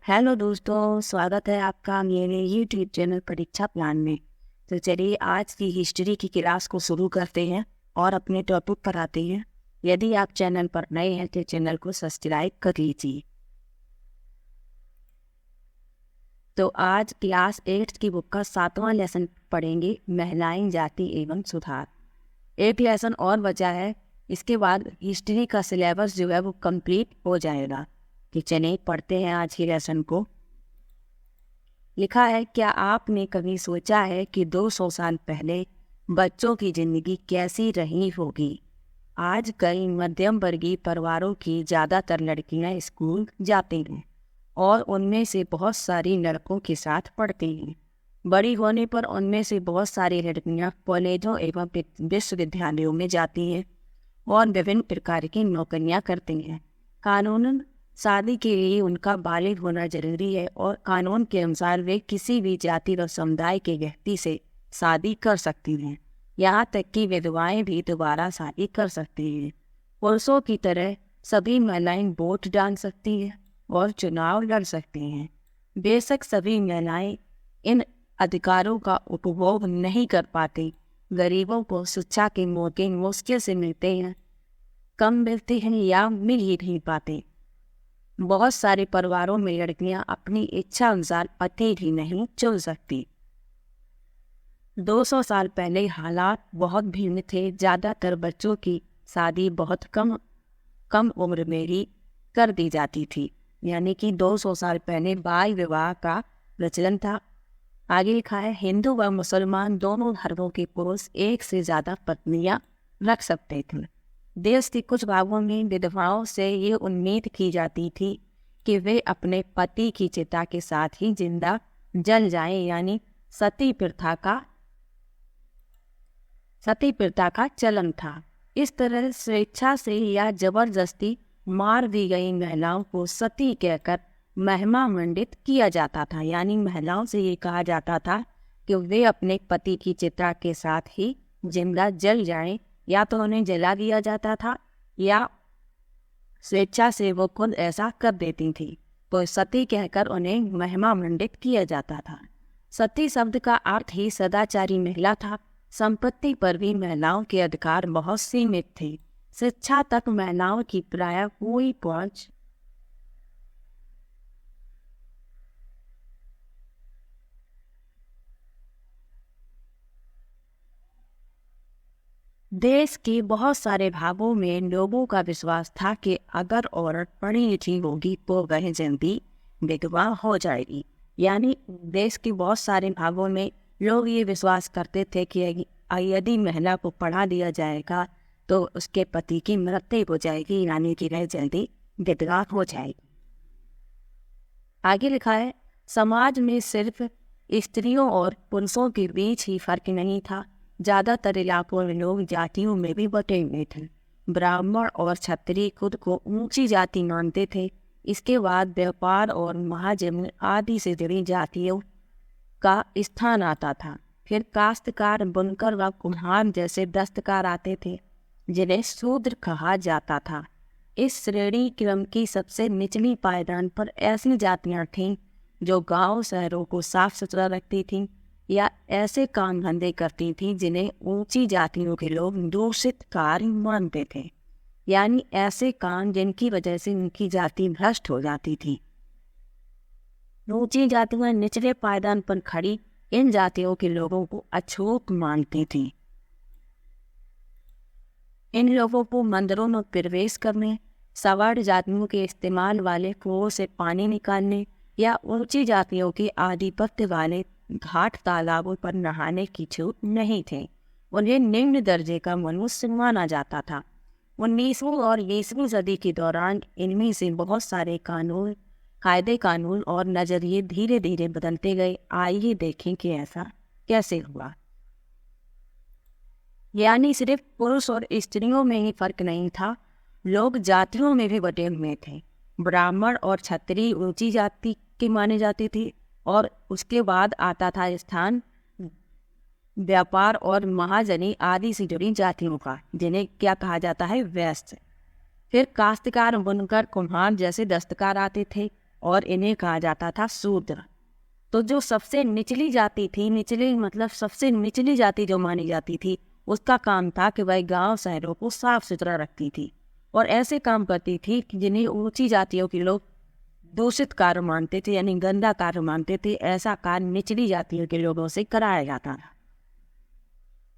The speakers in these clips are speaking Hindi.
हेलो दोस्तों, स्वागत है आपका मेरे यूट्यूब चैनल परीक्षा प्लान में। तो चलिए आज की हिस्ट्री की क्लास को शुरू करते हैं और अपने टॉपिक पर आते हैं। यदि आप चैनल पर नए हैं तो चैनल को सब्सक्राइब कर लीजिए। तो आज क्लास 8 की बुक का 7वां लेसन पढ़ेंगे, महिलाएं, जाति एवं सुधार। एक लेसन और बचा है, इसके बाद हिस्ट्री का सिलेबस जो है वो कंप्लीट हो जाएगा। कि चलिए पढ़ते हैं आज के लेसन को। लिखा है, क्या आपने कभी सोचा है कि 200 साल पहले बच्चों की जिंदगी कैसी रही होगी। आज कई मध्यम वर्गीय परिवारों की ज़्यादातर लड़कियां स्कूल जाती हैं और उनमें से बहुत सारी लड़कों के साथ पढ़ती हैं। बड़ी होने पर उनमें से बहुत सारी लड़कियां कॉलेजों एवं विश्वविद्यालयों में जाती हैं और विभिन्न प्रकार की नौकरियां करती हैं। कानूनन शादी के लिए उनका बालिग होना जरूरी है और कानून के अनुसार वे किसी भी जाति और समुदाय के व्यक्ति से शादी कर सकती हैं। यहाँ तक कि विधवाएं भी दोबारा शादी कर सकती हैं। पुरुषों की तरह सभी महिलाएं वोट डाल सकती हैं और चुनाव लड़ सकती हैं। बेशक सभी महिलाएं इन अधिकारों का उपभोग नहीं कर पाती। गरीबों को शिक्षा के मौके मुश्किल से मिलते हैं, कम मिलते हैं या मिल ही नहीं पाते। बहुत सारे परिवारों में लड़कियां अपनी इच्छा अनुसार पति भी नहीं चुन सकती। 200 साल पहले हालात बहुत भिन्न थे। ज़्यादातर बच्चों की शादी बहुत कम उम्र में ही कर दी जाती थी। यानी कि 200 साल पहले बाल विवाह का प्रचलन था। आगे लिखा है, हिंदू व मुसलमान दोनों धर्मों के पुरुष एक से ज़्यादा पत्नियां रख सकते थे। देश के कुछ भागों में विधवाओं से ये उम्मीद की जाती थी कि वे अपने पति की चिता के साथ ही जिंदा जल जाएं, यानी सती प्रथा का चलन था। इस तरह स्वेच्छा से या जबरदस्ती मार दी गई महिलाओं को सती कहकर महिमा मंडित किया जाता था। यानी महिलाओं से ये कहा जाता था कि वे अपने पति की चिता के साथ ही जिंदा जल जाएं, या तो उन्हें जला दिया जाता था या स्वेच्छा से वो खुद ऐसा कर देती थी, तो सती कहकर उन्हें महिमा मंडित किया जाता था। सती शब्द का अर्थ ही सदाचारी महिला था। संपत्ति पर भी महिलाओं के अधिकार बहुत सीमित थे। शिक्षा तक महिलाओं की प्रायः कोई पहुंच देश के बहुत सारे भागों में लोगों का विश्वास था कि अगर औरत पढ़ी लिखी होगी तो वह जल्दी विधवा हो जाएगी। यानी देश के बहुत सारे भागों में लोग ये विश्वास करते थे कि यदि महिला को पढ़ा दिया जाएगा तो उसके पति की मृत्यु हो जाएगी, यानी कि वह जल्दी विधवा हो जाएगी। आगे लिखा है, समाज में सिर्फ स्त्रियों और पुरुषों के बीच ही फर्क नहीं था। ज़्यादातर इलाकों में लोग जातियों में भी बटे हुए थे। ब्राह्मण और क्षत्रिय खुद को ऊंची जाति मानते थे। इसके बाद व्यापार और महाजन आदि से जुड़ी जातियों का स्थान आता था। फिर काश्तकार, बुनकर व कुम्हार जैसे दस्तकार आते थे, जिन्हें शूद्र कहा जाता था। इस श्रेणी क्रम की सबसे निचली पायदान पर ऐसी जातियां थीं जो गांव शहरों को साफ सुथरा रखती थीं या ऐसे काम धंधे करती थी जिन्हें ऊंची जातियों के लोग दूषित कार्य मानते थे। यानी ऐसे काम जिनकी वजह से उनकी जाति भ्रष्ट हो जाती थी। ऊंची जातियां निचले पायदान पर खड़ी इन जातियों के लोगों को अछूत मानती थी। इन लोगों को मंदिरों में प्रवेश करने, सवर्ण जातियों के इस्तेमाल वाले कुओं से पानी निकालने या ऊंची जातियों के आधिपत्य वाले घाट तालाबों पर नहाने की छूट नहीं थे। उन्हें निम्न दर्जे का मनुष्य माना जाता था। 19वीं और 20वीं सदी के दौरान इनमें से बहुत सारे कानून और नजरिए धीरे धीरे बदलते गए। आइए देखें कि ऐसा कैसे हुआ। यानी सिर्फ पुरुष और स्त्रियों में ही फर्क नहीं था, लोग जातियों में भी बटे हुए थे। ब्राह्मण और क्षत्रिय ऊंची जाति के माने जाते थे और उसके बाद आता था स्थान व्यापार और महाजनी आदि से जुड़ी जातियों का, जिन्हें क्या कहा जाता है, वैश्य। फिर काश्तकार, बुनकर, कुम्हार जैसे दस्तकार आते थे और इन्हें कहा जाता था शूद्र। तो जो सबसे निचली जाति थी, निचली मतलब सबसे निचली जाति जो मानी जाती थी, उसका काम था कि वह गांव शहरों को साफ सुथरा रखती थी और ऐसे काम करती थी कि जिन्हें ऊंची जातियों के लोग दूषित कार्य मानते थे, यानी गंदा कार्य मानते थे। ऐसा कार्य निचली जातियों के लोगों से कराया जाता था।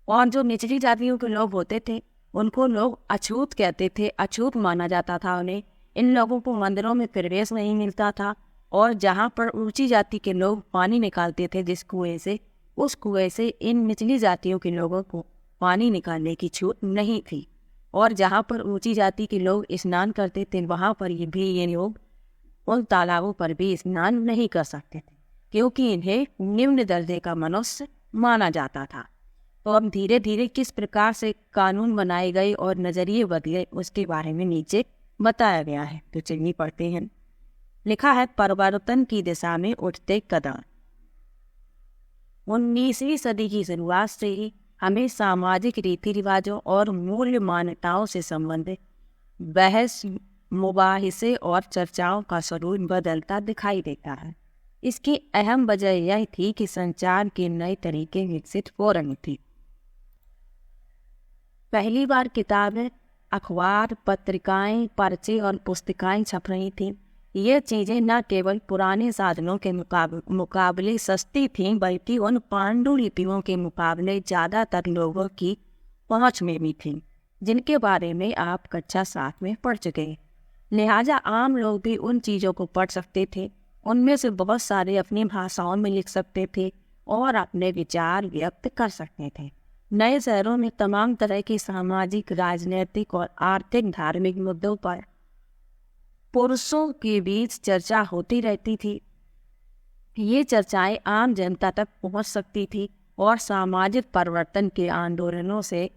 और जो निचली जातियों के लोग होते थे उनको लोग अछूत कहते थे, अछूत माना जाता था उन्हें। इन लोगों को मंदिरों में प्रवेश नहीं मिलता था और जहाँ पर ऊंची जाति के लोग पानी निकालते थे जिस कुएं से, उस कुएं से इन निचली जातियों के लोगों को पानी निकालने की छूट नहीं थी। और जहाँ पर ऊंची जाति के लोग स्नान करते थे वहाँ पर ये लोग उन तालाबों पर भी स्नान नहीं कर सकते थे, क्योंकि इन्हें निम्न दर्जे का मनुष्य माना जाता था। तो अब धीरे धीरे किस प्रकार से कानून बनाए गए और नजरिए बदले उसके बारे में नीचे बताया गया है, तो चलिए पढ़ते हैं। लिखा है, परिवर्तन की दिशा में उठते कदम। 19वीं सदी की शुरुआत से ही हमें सामाजिक रीति रिवाजों और मूल्य मान्यताओं से संबंधित बहस, मुबाहिसे और चर्चाओं का स्वरूप बदलता दिखाई देता है। इसकी अहम वजह यह थी कि संचार के नए तरीके विकसित हो रहे थे। पहली बार किताबें, अखबार, पत्रिकाएं, पर्चे और पुस्तिकाएं छप रही थीं। ये चीज़ें न केवल पुराने साधनों के मुकाबले सस्ती थीं, बल्कि उन पांडुलिपियों के मुकाबले ज़्यादातर लोगों की पहुंच में भी थीं, जिनके बारे में आप कक्षा 7 में पढ़ चुके हैं। लिहाजा आम लोग भी उन चीज़ों को पढ़ सकते थे। उनमें से बहुत सारे अपनी भाषाओं में लिख सकते थे और अपने विचार व्यक्त कर सकते थे। नए शहरों में तमाम तरह की सामाजिक, राजनीतिक और आर्थिक धार्मिक मुद्दों पर पुरुषों के बीच चर्चा होती रहती थी। ये चर्चाएं आम जनता तक पहुंच सकती थी और सामाजिक परिवर्तन के आंदोलनों से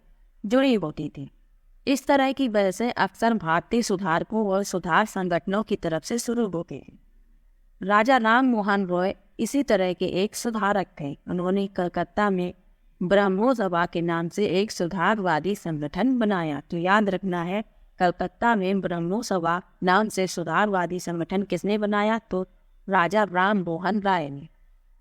जुड़ी होती थी। इस तरह की बहसें अक्सर भारतीय सुधारकों और सुधार संगठनों की तरफ से शुरू होती हैं। राजा राम मोहन रॉय इसी तरह के एक सुधारक थे। उन्होंने कलकत्ता में ब्रह्मो सभा के नाम से एक सुधारवादी संगठन बनाया। तो याद रखना है, कलकत्ता में ब्रह्मो सभा नाम से सुधारवादी संगठन किसने बनाया? तो राजा राम मोहन राय ने,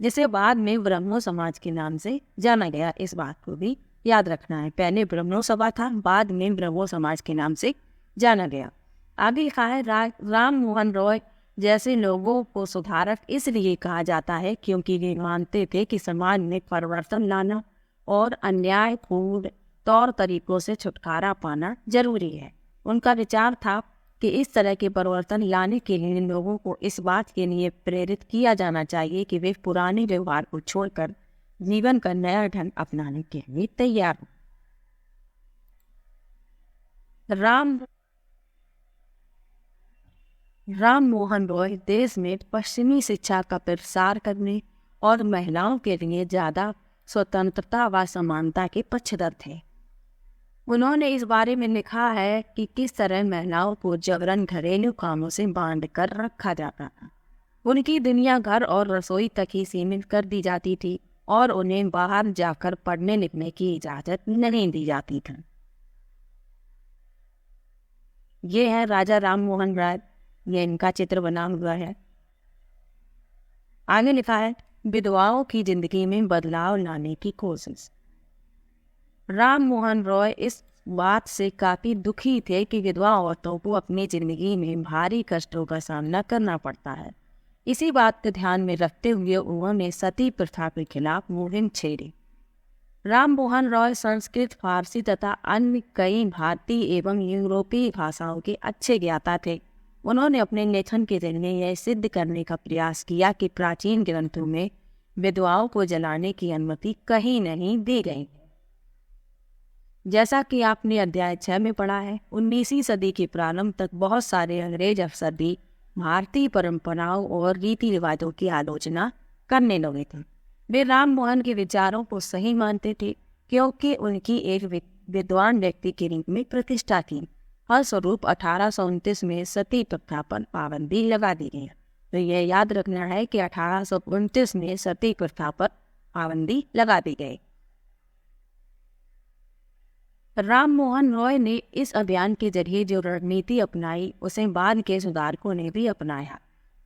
जिसे बाद में ब्रह्मो समाज के नाम से जाना गया। इस बात को भी याद रखना है, पहले ब्रह्मो सभा था, बाद में ब्रह्मो समाज के नाम से जाना गया। आगे लिखा है, राम मोहन रॉय जैसे लोगों को सुधारक इसलिए कहा जाता है क्योंकि वे मानते थे कि समाज में परिवर्तन लाना और अन्यायपूर्ण तौर तरीकों से छुटकारा पाना जरूरी है। उनका विचार था कि इस तरह के परिवर्तन लाने के लिए लोगों को इस बात के लिए प्रेरित किया जाना चाहिए कि वे पुराने व्यवहार को छोड़कर जीवन का नया ढंग अपनाने के लिए तैयार हो। राम मोहन रॉय देश में पश्चिमी शिक्षा का प्रसार करने और महिलाओं के लिए ज़्यादा स्वतंत्रता व समानता के पक्षधर थे। उन्होंने इस बारे में लिखा है कि किस तरह महिलाओं को जबरन घरेलू कामों से बांध कर रखा जाता था। उनकी दुनिया घर और रसोई तक ही सीमित कर दी जाती थी और उन्हें बाहर जाकर पढ़ने लिखने की इजाज़त नहीं दी जाती थी। ये है राजा राम मोहन राय, ये इनका चित्र बना हुआ है। आगे लिखा है, विधवाओं की जिंदगी में बदलाव लाने की कोशिश। राम मोहन रॉय इस बात से काफी दुखी थे कि विधवा औरतों को अपनी जिंदगी में भारी कष्टों का सामना करना पड़ता है। इसी बात को ध्यान में रखते हुए उन्होंने सती प्रथा के खिलाफ मुहिम छेड़ी। राम मोहन रॉय संस्कृत, फारसी तथा अन्य कई भारतीय एवं यूरोपीय भाषाओं के अच्छे ज्ञाता थे। उन्होंने अपने लेखन के जरिए यह सिद्ध करने का प्रयास किया कि प्राचीन ग्रंथों में विधवाओं को जलाने की अनुमति कहीं नहीं दी गई। जैसा कि आपने अध्याय 6 में पढ़ा है, 19वीं सदी के प्रारंभ तक बहुत सारे अंग्रेज अफसर भी भारतीय परंपराओं और रीति रिवाजों की आलोचना करने लगे थे। वे राम मोहन के विचारों को सही मानते थे क्योंकि उनकी एक विद्वान व्यक्ति के रूप में प्रतिष्ठा थी। फलस्वरूप 1829 में सती प्रथा पर पाबंदी लगा दी गई। तो यह याद रखना है कि 1829 में सती प्रथा पर पाबंदी लगा दी गई। राम मोहन रॉय ने इस अभियान के जरिए जो रणनीति अपनाई उसे बाद के सुधारकों ने भी अपनाया।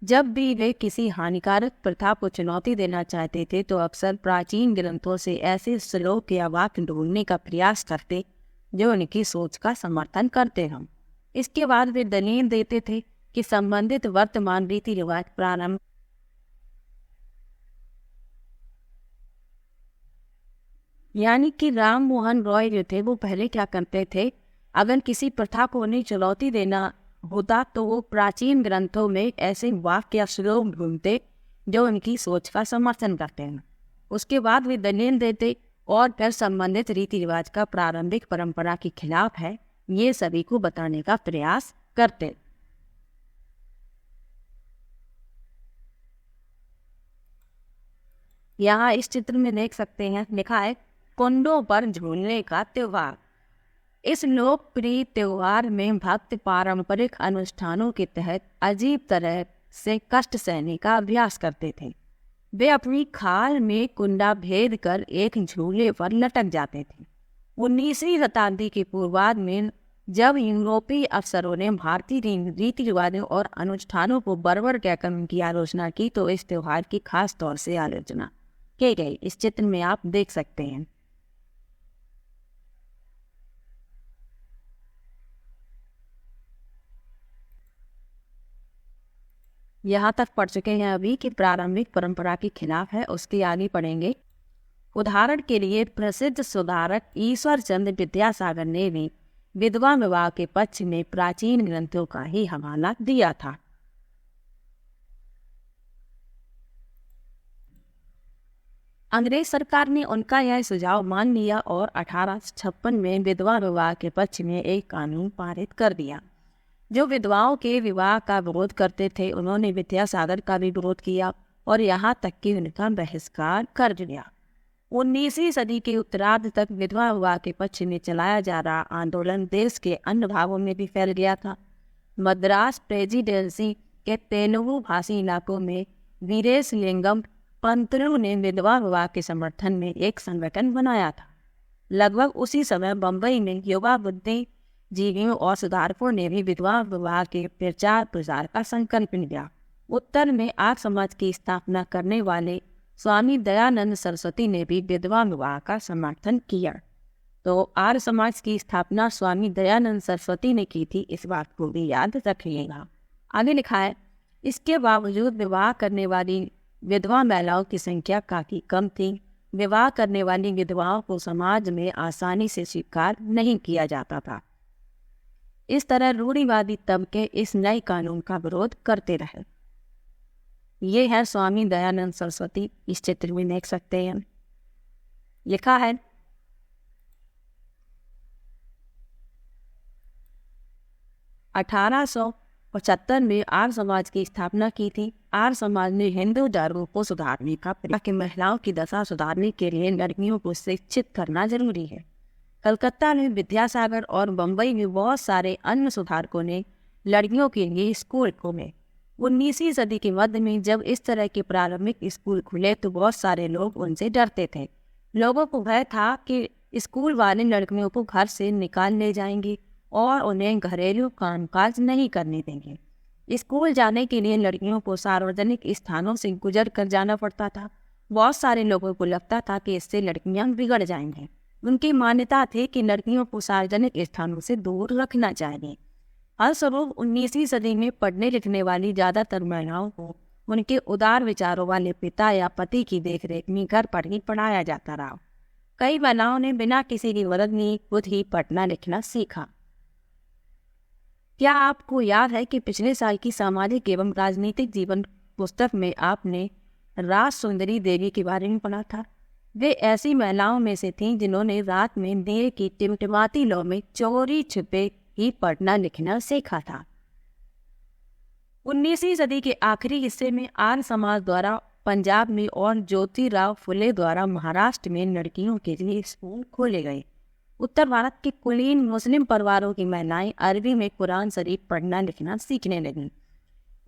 जब भी वे किसी हानिकारक प्रथा को चुनौती देना चाहते थे तो अक्सर प्राचीन ग्रंथों से ऐसे श्लोक या वाक्य ढूंढने का प्रयास करते जो उनकी सोच का समर्थन करते हों। इसके बाद वे दलील देते थे कि संबंधित वर्तमान रीति रिवाज प्रारंभ यानी कि राम मोहन रॉय जो थे वो पहले क्या करते थे, अगर किसी प्रथा को उन्हें चुनौती देना होता तो वो प्राचीन ग्रंथों में ऐसे वाक्य या श्लोक ढूंढते जो उनकी सोच का समर्थन करते हैं। उसके बाद वे दलील देते और फिर संबंधित रीति रिवाज का प्रारंभिक परंपरा के खिलाफ है ये सभी को बताने का प्रयास करते। यहाँ इस चित्र में देख सकते हैं, लिखा है कुंडों पर झूलने का त्योहार। इस लोकप्रिय त्योहार में भक्त पारंपरिक अनुष्ठानों के तहत अजीब तरह से कष्ट सहने का अभ्यास करते थे। वे अपनी खाल में कुंडा भेद कर एक झूले पर लटक जाते थे। 19वीं शताब्दी के पूर्वार्ध में जब यूरोपीय अफसरों ने भारतीय रीति रिवाजों और अनुष्ठानों को बर्बर कहकर उनकी आलोचना की तो इस त्योहार की खास तौर से आलोचना की गई। इस चित्र में आप देख सकते हैं। यहाँ तक पढ़ चुके हैं अभी कि प्रारंभिक परंपरा के खिलाफ है, उसके आगे पढ़ेंगे। उदाहरण के लिए प्रसिद्ध सुधारक ईश्वर चंद्र विद्यासागर ने भी विधवा विवाह के पक्ष में प्राचीन ग्रंथों का ही हवाला दिया था। अंग्रेज सरकार ने उनका यह सुझाव मान लिया और 1856 में विधवा विवाह के पक्ष में एक कानून पारित कर दिया। जो विधवाओं के विवाह का विरोध करते थे उन्होंने विद्यासागर का भी विरोध किया और यहाँ तक कि उनका बहिष्कार कर दिया। 19वीं सदी के उत्तरार्ध तक विधवा विवाह के पक्ष में चलाया जा रहा आंदोलन देश के अन्य भागों में भी फैल गया था। मद्रास प्रेसिडेंसी के तेलुगु भाषी इलाकों में वीरेशलिंगम पंतलु ने विधवा विवाह के समर्थन में एक संगठन बनाया था। लगभग उसी समय बम्बई में युवा बुद्धिजीवियों और सुधारकों ने भी विधवा विवाह के प्रचार प्रसार का संकल्प लिया। उत्तर में आर्य समाज की स्थापना करने वाले स्वामी दयानंद सरस्वती ने भी विधवा विवाह का समर्थन किया। तो आर्य समाज की स्थापना स्वामी दयानंद सरस्वती ने की थी, इस बात को भी याद रखिएगा। आगे लिखा है, इसके बावजूद विवाह करने वाली विधवा महिलाओं की संख्या काफी कम थी। विवाह करने वाली विधवाओं को समाज में आसानी से स्वीकार नहीं किया जाता था। इस तरह रूढ़िवादी तबके इस नए कानून का विरोध करते रहे। ये है स्वामी दयानंद सरस्वती, इस चित्र में देख सकते हैं। लिखा है, अठारह सौ 75 में आर्य समाज की स्थापना की थी। आर्य समाज ने हिंदू धर्म को सुधारने का प्रयास कि महिलाओं की दशा सुधारने के लिए लड़कियों को शिक्षित करना जरूरी है। कलकत्ता में विद्यासागर और बम्बई में बहुत सारे अन्य सुधारकों ने लड़कियों के लिए स्कूल खोले। 19वीं सदी के मध्य में जब इस तरह के प्रारंभिक स्कूल खुले तो बहुत सारे लोग उनसे डरते थे। लोगों को भय था कि स्कूल वाले लड़कियों को घर से निकाल ले जाएंगे और उन्हें घरेलू कामकाज नहीं करने देंगे। स्कूल जाने के लिए लड़कियों को सार्वजनिक स्थानों से गुजर कर जाना पड़ता था। बहुत सारे लोगों को लगता था कि इससे लड़कियां बिगड़ जाएंगी। उनकी मान्यता थी कि लड़कियों को सार्वजनिक स्थानों से दूर रखना चाहिए। फलस्वरूप 19वीं सदी में पढ़ने लिखने वाली ज़्यादातर महिलाओं को उनके उदार विचारों वाले पिता या पति की देखरेख में घर पर ही पढ़ाया जाता रहा। कई महिलाओं ने बिना किसी की मदद लिए खुद ही पढ़ना लिखना सीखा। क्या आपको याद है कि पिछले साल की सामाजिक एवं राजनीतिक जीवन पुस्तक में आपने राज सुंदरी देवी के बारे में पढ़ा था? वे ऐसी महिलाओं में से थीं जिन्होंने रात में दिए की टिमटिमाती लौ में चोरी छिपे ही पढ़ना लिखना सीखा था। 19वीं सदी के आखिरी हिस्से में आर्य समाज द्वारा पंजाब में और ज्योतिराव फुले द्वारा महाराष्ट्र में लड़कियों के लिए स्कूल खोले गए। उत्तर भारत के कुलीन मुस्लिम परिवारों की महिलाएं अरबी में कुरान शरीफ पढ़ना लिखना सीखने लगीं।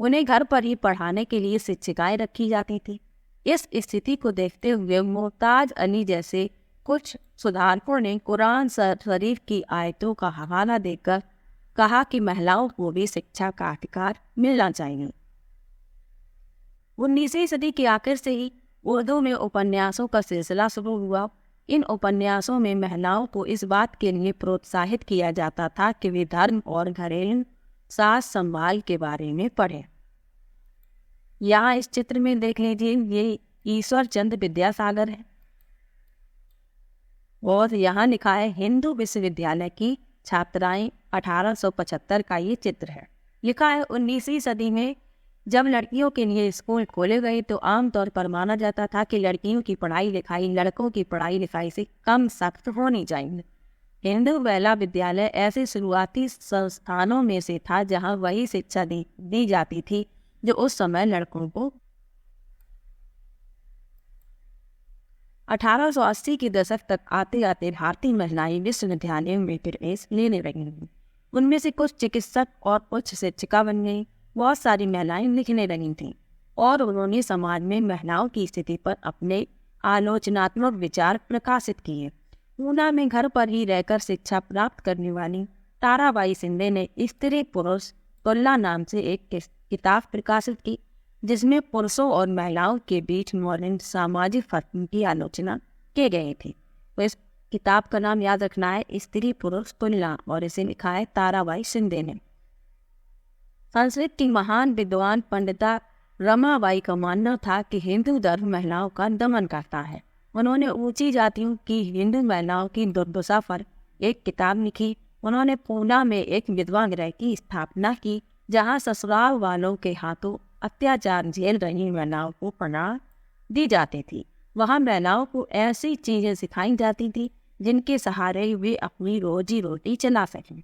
उन्हें घर पर ही पढ़ाने के लिए शिक्षिकाएं रखी जाती थी। इस स्थिति को देखते हुए मुमताज अली जैसे कुछ सुधारकों ने कुरान शरीफ की आयतों का हवाला देकर कहा कि महिलाओं को भी शिक्षा का अधिकार मिलना चाहिए। 19वीं सदी के आखिर से ही उर्दू में उपन्यासों का सिलसिला शुरू हुआ। इन उपन्यासों में महिलाओं को इस बात के लिए प्रोत्साहित किया जाता था कि वे धर्म और घरेलू सास संभाल के बारे में पढ़ें। यहाँ इस चित्र में देख लीजिए, ये ईश्वर चंद्र विद्यासागर है और यहाँ लिखा है हिंदू विश्वविद्यालय की छात्राएं 1875 का ये चित्र है। लिखा है 19वीं सदी में जब लड़कियों के लिए स्कूल खोले गए तो आमतौर पर माना जाता था कि लड़कियों की पढ़ाई लिखाई लड़कों की पढ़ाई लिखाई से कम सख्त होनी चाहिए। हिंदू महिला विद्यालय ऐसे शुरुआती संस्थानों में से था जहां वही शिक्षा दी जाती थी जो उस समय लड़कों को 1880 के दशक तक आते आते भारतीय महिलाएं विश्वविद्यालयों में प्रवेश लेने लगी। उनमें से कुछ चिकित्सक और उच्च शिक्षिका बन गई। बहुत सारी महिलाएं लिखने लगी थीं और उन्होंने समाज में महिलाओं की स्थिति पर अपने आलोचनात्मक विचार प्रकाशित किए। पूना में घर पर ही रहकर शिक्षा प्राप्त करने वाली ताराबाई शिंदे ने स्त्री पुरुष तुलना नाम से एक किताब प्रकाशित की, जिसमें पुरुषों और महिलाओं के बीच मौलिक सामाजिक फर्क की आलोचना की गई थी। तो इस किताब का नाम याद रखना है, स्त्री पुरुष तुलना, और इसे लिखा है ताराबाई शिंदे ने। संस्कृत की महान विद्वान पंडिता रमाबाई का मानना था कि हिंदू धर्म महिलाओं का दमन करता है। उन्होंने ऊंची जातियों की हिंदू महिलाओं की दुर्दशा पर एक किताब लिखी। उन्होंने पूना में एक विधवा गृह की स्थापना की जहां ससुराल वालों के हाथों अत्याचार झेल रही महिलाओं को पनाह दी जाती थी। वहां महिलाओं को ऐसी चीजें सिखाई जाती थी जिनके सहारे वे अपनी रोजी रोटी चला सकें।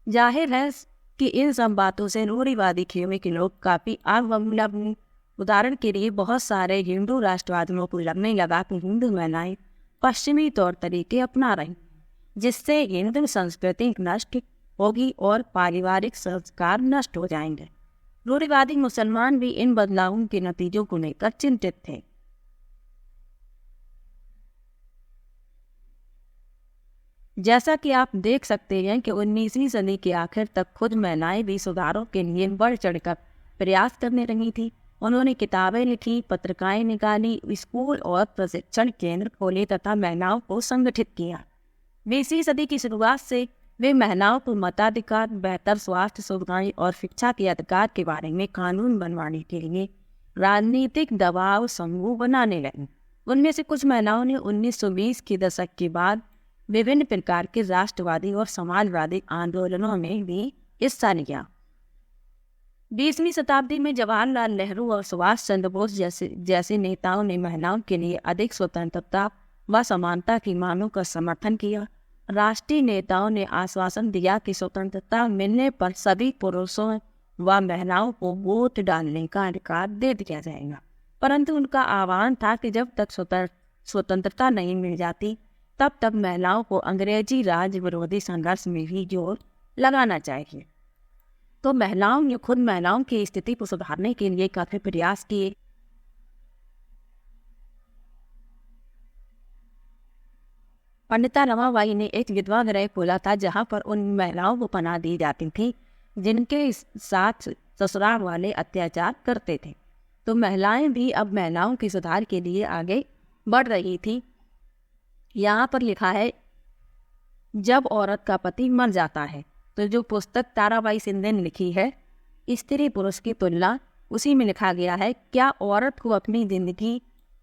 जाहिर है कि इन सब बातों से रूढ़िवादी खेमे के लोग काफी आग। उदाहरण के लिए बहुत सारे हिंदू राष्ट्रवादियों को लगने लगा कि हिंदू महिलाएं पश्चिमी तौर तरीके अपना रही, जिससे हिंदू संस्कृति नष्ट होगी और पारिवारिक संस्कार नष्ट हो जाएंगे। रूढ़िवादी मुसलमान भी इन बदलावों के नतीजों को लेकर चिंतित थे। जैसा कि आप देख सकते हैं कि 19वीं सदी के आखिर तक खुद महिलाएं भी सुधारों के लिए बढ़ चढ़कर प्रयास करने लगी थी। उन्होंने किताबें लिखी, पत्रिकाएं निकाली, स्कूल और प्रशिक्षण केंद्र खोले तथा महिलाओं को संगठित किया। 20वीं सदी की शुरुआत से वे महिलाओं को मताधिकार, बेहतर स्वास्थ्य सुविधाएं और शिक्षा के अधिकार के बारे में कानून बनवाने के लिए राजनीतिक दबाव समूह बनाने लगी। उनमें से कुछ महिलाओं ने 1920 के दशक के बाद विभिन्न प्रकार के राष्ट्रवादी और समाजवादी आंदोलनों में भी हिस्सा लिया। 20वीं शताब्दी में जवाहरलाल नेहरू और सुभाष चंद्र बोस जैसे नेताओं ने महिलाओं के लिए अधिक स्वतंत्रता व समानता की मांगों का समर्थन किया। राष्ट्रीय नेताओं ने आश्वासन दिया कि स्वतंत्रता मिलने पर सभी पुरुषों व महिलाओं को वोट डालने का अधिकार दे दिया जाएगा, परंतु उनका आह्वान था कि जब तक स्वतंत्रता नहीं मिल जाती तब तक महिलाओं को अंग्रेजी राज विरोधी संघर्ष में भी जोर लगाना चाहिए। तो महिलाओं ने खुद महिलाओं की स्थिति को सुधारने के लिए काफी प्रयास किए। पंडिता रमाबाई ने एक विधवा गृह खोला था जहां पर उन महिलाओं को पनाह दी जाती थी जिनके साथ ससुराल वाले अत्याचार करते थे। तो महिलाएं भी अब महिलाओं के सुधार के लिए आगे बढ़ रही थी। यहाँ पर लिखा है, जब औरत का पति मर जाता है, तो जो पुस्तक ताराबाई शिंदे ने लिखी है स्त्री पुरुष की तुलना, उसी में लिखा गया है, क्या औरत को अपनी जिंदगी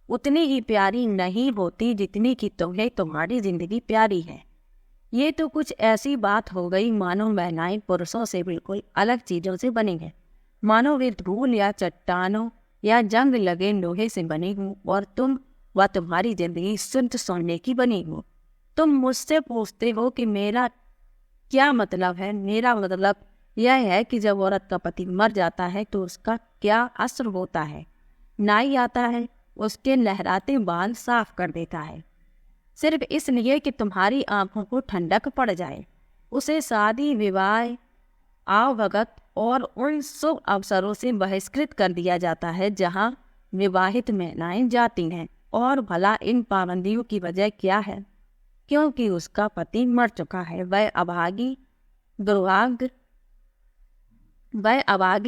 उतनी ही प्यारी नहीं होती जितनी कि तुम्हें तुम्हारी जिंदगी प्यारी है। ये तो कुछ ऐसी बात हो गई मानो महिलाएं पुरुषों से बिल्कुल अलग चीजों से बनी हैं, मानो वे धूल या चट्टानों या जंग लगे लोहे से बनी हूँ और तुम व तुम्हारी जिंदगी शुद्ध सोने की बनी हो। तुम मुझसे पूछते हो कि मेरा क्या मतलब है। मेरा मतलब यह है कि जब औरत का पति मर जाता है तो उसका क्या असर होता है। नाई आता है, उसके लहराते बाल साफ कर देता है, सिर्फ इसलिए कि तुम्हारी आंखों को ठंडक पड़ जाए। उसे शादी, विवाह, आवभगत और उन शुभ अवसरों से बहिष्कृत कर दिया जाता है जहां विवाहित महिलाएं जाती हैं। और भला इन पाबंदियों की वजह क्या है? क्योंकि उसका पति मर चुका है। वह अभागी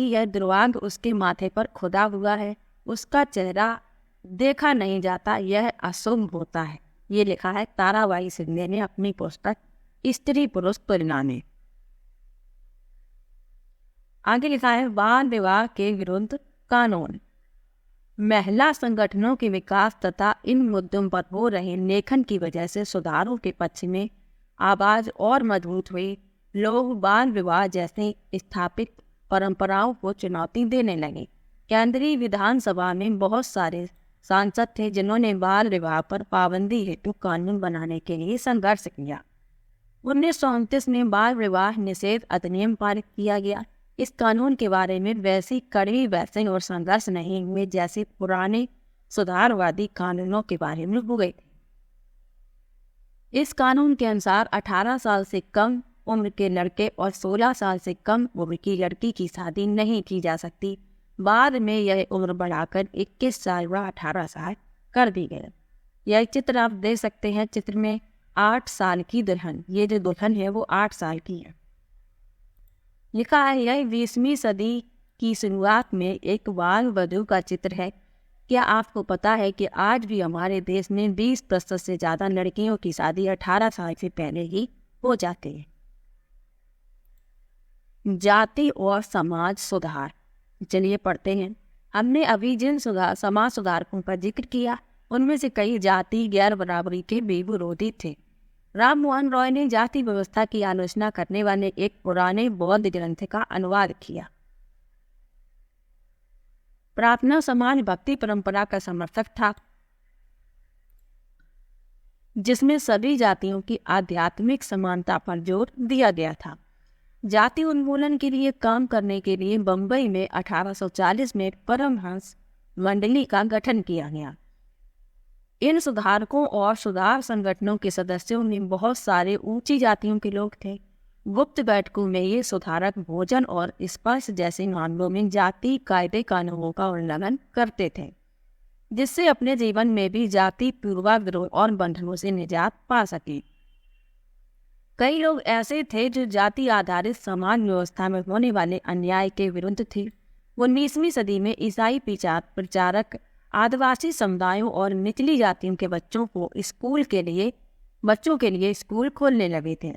या दुर्भाग्य उसके माथे पर खुदा हुआ है उसका चेहरा देखा नहीं जाता, यह अशुभ होता है। ये लिखा है ताराबाई शिंदे ने अपनी पुस्तक स्त्री पुरुष तुलना में। आगे लिखा है बाल विवाह के विरुद्ध कानून। महिला संगठनों के विकास तथा इन मुद्दों पर हो रहे लेखन की वजह से सुधारों के पक्ष में आवाज और मजबूत हुई। लोग बाल विवाह जैसे स्थापित परंपराओं को चुनौती देने लगे। केंद्रीय विधानसभा में बहुत सारे सांसद थे जिन्होंने बाल विवाह पर पाबंदी हेतु कानून बनाने के लिए संघर्ष किया। 1929 में बाल विवाह निषेध अधिनियम पारित किया गया। इस कानून के बारे में वैसी कड़वी बहसें और संघर्ष नहीं हुए जैसे पुराने सुधारवादी कानूनों के बारे में हो गए थे। इस कानून के अनुसार 18 साल से कम उम्र के लड़के और 16 साल से कम उम्र की लड़की की शादी नहीं की जा सकती। बाद में यह उम्र बढ़ाकर 21 साल व 18 साल कर दी गई। यह चित्र आप देख सकते हैं। चित्र में 8 साल की दुल्हन, ये जो दुल्हन है वो 8 साल की है। लिखा है यह 20वीं सदी की शुरुआत में एक बाल वधू का चित्र है। क्या आपको पता है कि आज भी हमारे देश में 20% से ज़्यादा लड़कियों की शादी 18 साल से पहले ही हो जाती है। जाति और समाज सुधार, चलिए पढ़ते हैं। हमने अभी जिन समाज सुधारकों का जिक्र किया उनमें से कई जाति गैर बराबरी के भी विरोधी थे। राम मोहन रॉय ने जाति व्यवस्था की आलोचना करने वाले एक पुराने बौद्ध ग्रंथ का अनुवाद किया। प्रार्थना समाज भक्ति परंपरा का समर्थक था जिसमें सभी जातियों की आध्यात्मिक समानता पर जोर दिया गया था। जाति उन्मूलन के लिए काम करने के लिए बंबई में 1840 में परमहंस मंडली का गठन किया गया। इन सुधारकों और सुधार संगठनों के सदस्यों में बहुत सारे ऊंची जातियों के लोग थे। गुप्त बैठकों में ये सुधारक भोजन और स्पर्श जैसे मामलों में जाति कायदे कानूनों का उल्लंघन करते थे, जिससे अपने जीवन में भी जाति पूर्वाग्रह और बंधनों से निजात पा सके। कई लोग ऐसे थे जो जाति आधारित समाज व्यवस्था में होने वाले अन्याय के विरुद्ध थे। 19वीं सदी में ईसाई प्रचारक आदिवासी समुदायों और निचली जातियों के बच्चों के लिए स्कूल खोलने लगे थे।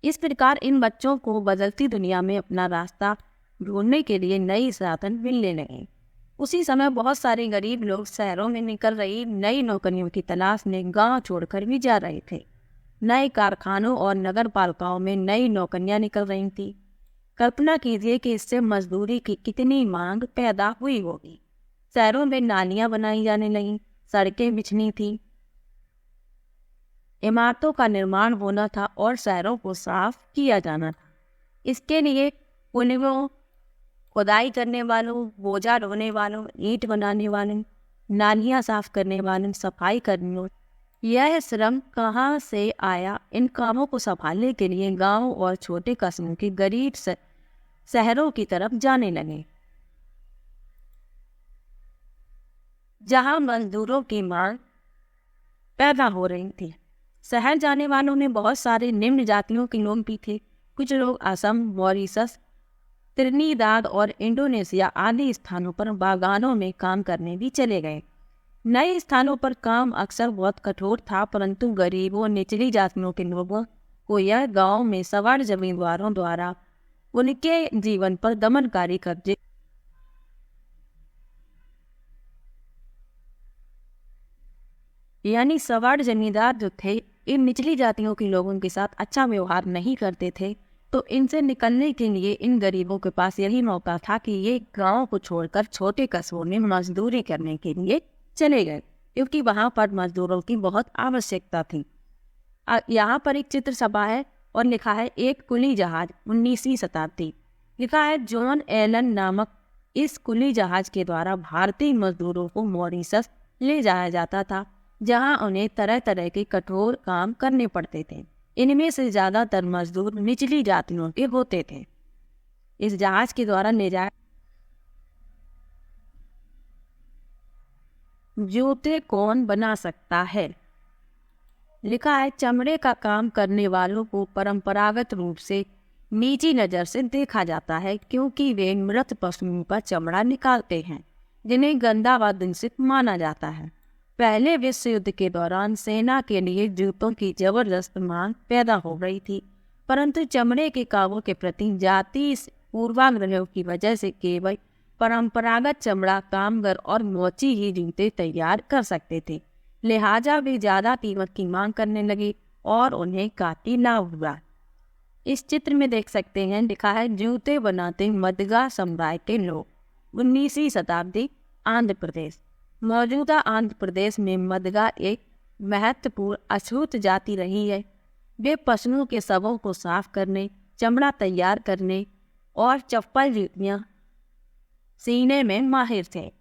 इस प्रकार इन बच्चों को बदलती दुनिया में अपना रास्ता ढूंढने के लिए नई साधन मिलने लगे। उसी समय बहुत सारे गरीब लोग शहरों में निकल रही नई नौकरियों की तलाश में गांव छोड़कर भी जा रहे थे। नए कारखानों और नगर पालिकाओं में नई नौकरियां निकल रही थी। कल्पना कीजिए कि इससे मजदूरी की कितनी मांग पैदा हुई होगी। शहरों में नालियां बनाई जाने लगीं, सड़कें बिछनी थी, इमारतों का निर्माण होना था और शहरों को साफ किया जाना था। इसके लिए पुलियों, खुदाई करने वालों, बोझा ढोने वालों, ईंट बनाने वालों, नालियां साफ करने वालों, सफाई कर्मियों, यह श्रम कहाँ से आया? इन कामों को संभालने के लिए गांव और छोटे कस्बों के गरीब शहरों की तरफ जाने लगे, जहां मजदूरों की मांग पैदा हो रही थी। शहर जाने वालों में बहुत सारे निम्न जातियों के लोग भी थे। कुछ लोग असम, मॉरिशस, त्रिनिदाद और इंडोनेशिया आदि स्थानों पर बागानों में काम करने भी चले गए। नए स्थानों पर काम अक्सर बहुत कठोर था, परंतु गरीबों, निचली जातियों के लोगों को यह गांव में सवार जमींदारों द्वारा उनके जीवन पर दमनकारी कब्जे यानी सवार जमींदार जो थे इन निचली जातियों के लोगों के साथ अच्छा व्यवहार नहीं करते थे, तो इनसे निकलने के लिए इन गरीबों के पास यही मौका था कि ये गांव को छोड़कर छोटे कस्बों में मजदूरी करने के लिए चले गए, क्योंकि वहां पर मजदूरों की बहुत आवश्यकता थी। यहाँ पर एक चित्र छपा है और लिखा है एक कुली जहाज 19वीं शताब्दी। लिखा है जॉन एलन नामक इस कुली जहाज के द्वारा भारतीय मजदूरों को मॉरिशस ले जाया जाता था, जहां उन्हें तरह तरह के कठोर काम करने पड़ते थे। इनमें से ज़्यादातर मजदूर निचली जातियों के होते थे। इस जहाज के द्वारा ले जाए जूते कौन बना सकता है? लिखा है चमड़े का काम करने वालों को परंपरागत रूप से नीची नज़र से देखा जाता है, क्योंकि वे मृत पशुओं का चमड़ा निकालते हैं, जिन्हें गंदा व दूषित माना जाता है। पहले विश्व युद्ध के दौरान सेना के लिए जूतों की जबरदस्त मांग पैदा हो गई थी, परंतु चमड़े के कामों के प्रति जाति पूर्वाग्रहों की वजह से केवल परंपरागत चमड़ा कामगर और मोची ही जूते तैयार कर सकते थे। लिहाजा वे ज़्यादा कीमत की मांग करने लगे और उन्हें काफी लाभ हुआ। इस चित्र में देख सकते हैं, लिखा है जूते बनाते मदगा समुदाय के लोग। 19वीं शताब्दी, आंध्र प्रदेश। मौजूदा आंध्र प्रदेश में मदगा एक महत्वपूर्ण अछूत जाति रही है। वे पशुओं के शवों को साफ करने, चमड़ा तैयार करने और चप्पल जूतियाँ सीने में माहिर थे।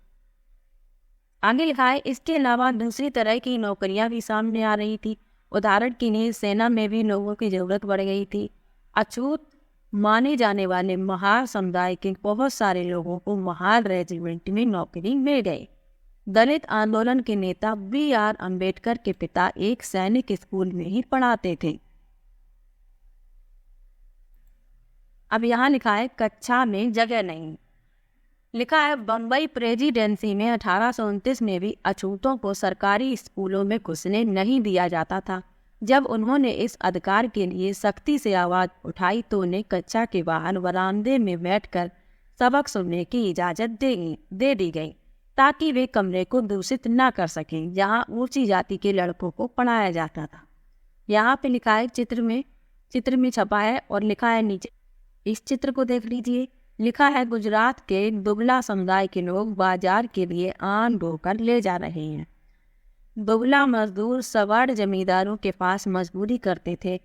आगे लिखा है, इसके अलावा दूसरी तरह की नौकरियां भी सामने आ रही थी। उदाहरण के लिए सेना में भी लोगों की जरूरत बढ़ गई थी। अछूत माने जाने वाले महार समुदाय के बहुत सारे लोगों को महार रेजिमेंट में नौकरी मिल गई। दलित आंदोलन के नेता B.R. अम्बेडकर के पिता एक सैनिक स्कूल में ही पढ़ाते थे। अब यहाँ लिखा है, कक्षा में जगह नहीं। लिखा है, बम्बई प्रेसिडेंसी में 1829 में भी अछूतों को सरकारी स्कूलों में घुसने नहीं दिया जाता था। जब उन्होंने इस अधिकार के लिए सख्ती से आवाज़ उठाई तो उन्हें कक्षा के बाहर बरामदे में बैठकर सबक सुनने की इजाज़त दे दी गई, ताकि वे कमरे को दूषित न कर सकें जहां ऊंची जाति के लड़कों को पढ़ाया जाता था। यहाँ पे लिखा है, चित्र में छपा है और लिखा है नीचे, इस चित्र को देख लीजिए। लिखा है, गुजरात के दुबला समुदाय के लोग बाजार के लिए आम ढोकर ले जा रहे हैं। दुबला मजदूर सवार जमींदारों के पास मजदूरी करते थे।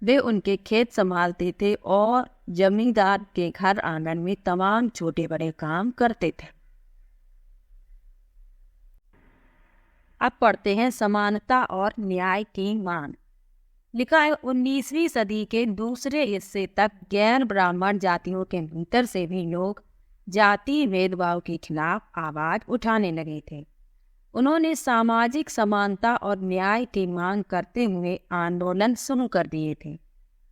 वे उनके खेत संभालते थे और जमींदार के घर आंगन में तमाम छोटे बड़े काम करते थे। अब पढ़ते हैं समानता और न्याय की मांग। लिखा है, 19वीं सदी के दूसरे हिस्से तक गैर ब्राह्मण जातियों के भीतर से भी लोग जाति भेदभाव के खिलाफ आवाज उठाने लगे थे। उन्होंने सामाजिक समानता और न्याय की मांग करते हुए आंदोलन शुरू कर दिए थे।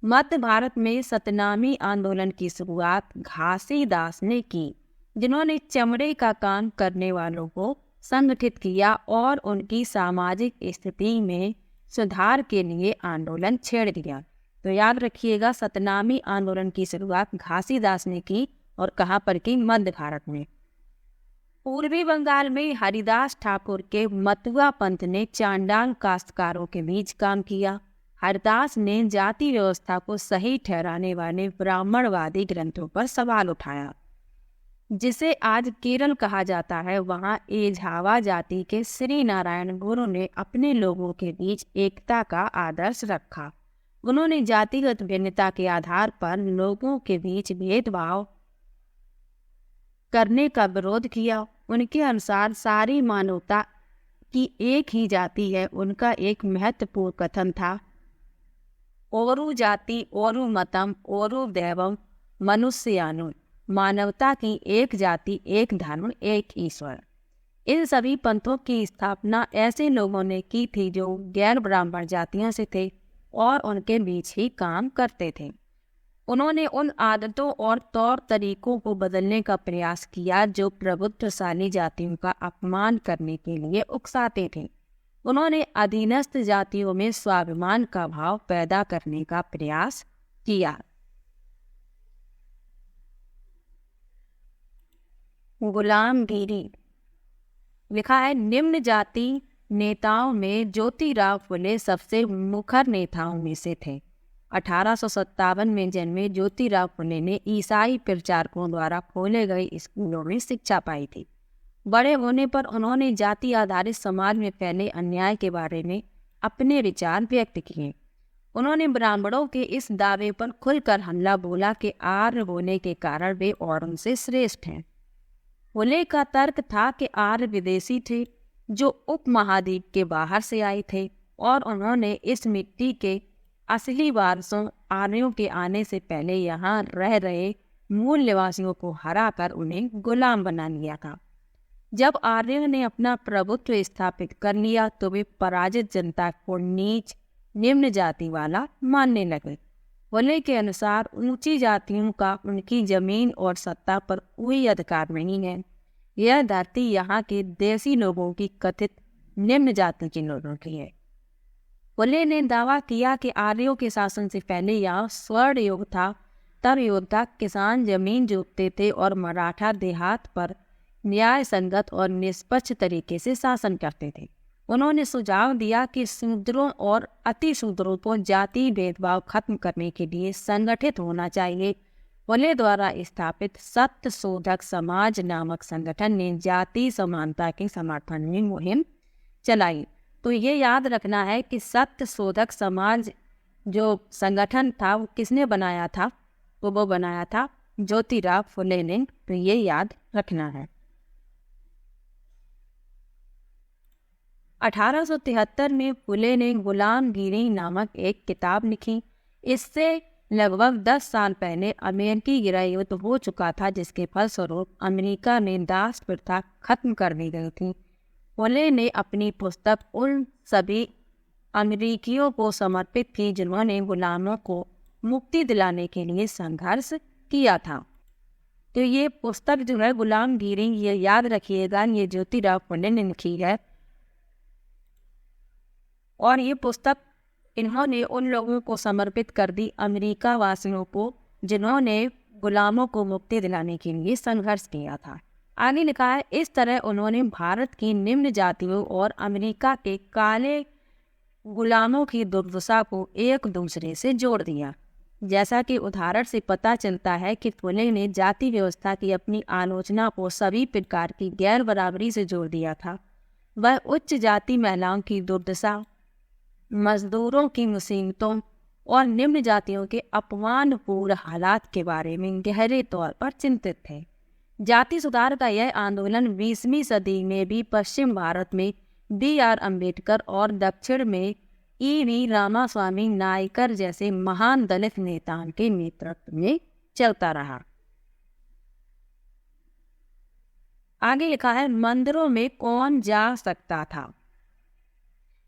मध्य भारत में सतनामी आंदोलन की शुरुआत घासीदास ने की, जिन्होंने चमड़े का काम करने वालों को संगठित किया और उनकी सामाजिक स्थिति में सुधार के लिए आंदोलन छेड़ दिया। तो याद रखिएगा, सतनामी आंदोलन की शुरुआत घासीदास ने की और कहाँ पर की? मध्य भारत में। पूर्वी बंगाल में हरिदास ठाकुर के मतुआ पंथ ने चांडाल काश्तकारों के बीच काम किया। हरिदास ने जाति व्यवस्था को सही ठहराने वाले ब्राह्मणवादी ग्रंथों पर सवाल उठाया। जिसे आज केरल कहा जाता है, वहाँ एझावा जाति के श्री नारायण गुरु ने अपने लोगों के बीच एकता का आदर्श रखा। उन्होंने जातिगत भिन्नता के आधार पर लोगों के बीच भेदभाव करने का विरोध किया। उनके अनुसार सारी मानवता की एक ही जाति है। उनका एक महत्वपूर्ण कथन था, ओरु जाति ओरु मतम ओरु दैवम मनुष्यानु, मानवता की एक जाति, एक धर्म, एक ईश्वर। इन सभी पंथों की स्थापना ऐसे लोगों ने की थी जो गैर ब्राह्मण जातियों से थे और उनके बीच ही काम करते थे। उन्होंने उन आदतों और तौर तरीकों को बदलने का प्रयास किया जो प्रभुत्वशाली जातियों का अपमान करने के लिए उकसाते थे। उन्होंने अधीनस्थ जातियों में स्वाभिमान का भाव पैदा करने का प्रयास किया। गुलामगिरी। लिखा है, निम्न जाति नेताओं में ज्योतिराव फुले सबसे मुखर नेताओं में से थे। 1857 में जन्मे ज्योतिराव फुले ने ईसाई प्रचारकों द्वारा खोले गए स्कूलों में शिक्षा पाई थी। बड़े होने पर उन्होंने जाति आधारित समाज में फैले अन्याय के बारे में अपने विचार व्यक्त किए। उन्होंने ब्राह्मणों के इस दावे पर खुलकर हमला बोला कि आर्य होने के कारण वे औरों से श्रेष्ठ हैं। फुले का तर्क था कि आर्य विदेशी थे जो उपमहाद्वीप के बाहर से आए थे और उन्होंने इस मिट्टी के असली वारसों आर्यों के आने से पहले यहाँ रह रहे मूल निवासियों को हराकर उन्हें गुलाम बना लिया था। जब आर्यों ने अपना प्रभुत्व स्थापित कर लिया तो वे पराजित जनता को नीच निम्न जाति वाला मानने लगे। फुले के अनुसार ऊंची जातियों का उनकी जमीन और सत्ता पर कोई अधिकार नहीं है। यह धरती यहाँ के देसी लोगों की कथित निम्न जाति के लोगों की है। फुले ने दावा किया कि आर्यों के शासन से पहले यहाँ स्वर्ण युग था। तब योद्धा किसान जमीन जोतते थे और मराठा देहात पर न्याय संगत और निष्पक्ष तरीके से शासन करते थे। उन्होंने सुझाव दिया कि शूद्रों और अति शूद्रों को जाति भेदभाव खत्म करने के लिए संगठित होना चाहिए। फुले द्वारा स्थापित सत्य शोधक समाज नामक संगठन ने जाति समानता के समर्थन में मुहिम चलाई। तो ये याद रखना है कि सत्य शोधक समाज जो संगठन था वो किसने बनाया था? तो वो बनाया था ज्योतिराव फुले ने। तो ये याद रखना है। 1873 में फुले ने गुलामगिरी नामक एक किताब लिखी। इससे लगभग 10 साल पहले अमेरिकी गृह युद्ध हो चुका था, जिसके फलस्वरूप अमेरिका में दास प्रथा खत्म कर दी गई थी। फुले ने अपनी पुस्तक उन सभी अमेरिकियों को समर्पित थी जिन्होंने गुलामों को मुक्ति दिलाने के लिए संघर्ष किया था। तो ये पुस्तक जो है गुलामगिरी, ये याद रखिएगा, ये ज्योतिराव फुले ने लिखी है। और ये पुस्तक इन्होंने उन लोगों को समर्पित कर दी, अमेरिका वासियों को, जिन्होंने गुलामों को मुक्ति दिलाने के लिए संघर्ष किया था। आगे लिखा है, इस तरह उन्होंने भारत की निम्न जातियों और अमेरिका के काले गुलामों की दुर्दशा को एक दूसरे से जोड़ दिया। जैसा कि उदाहरण से पता चलता है कि फुले ने जाति व्यवस्था की अपनी आलोचना को सभी प्रकार की गैर बराबरी से जोड़ दिया था। वह उच्च जाति महिलाओं की दुर्दशा, मजदूरों की मुसीबतों और निम्न जातियों के अपमानपूर्ण हालात के बारे में गहरे तौर पर चिंतित थे। जाति सुधार का यह आंदोलन 20वीं सदी में भी पश्चिम भारत में B.R. अम्बेडकर और दक्षिण में E.V. रामास्वामी नायकर जैसे महान दलित नेताओं के नेतृत्व में चलता रहा। आगे लिखा है, मंदिरों में कौन जा सकता था?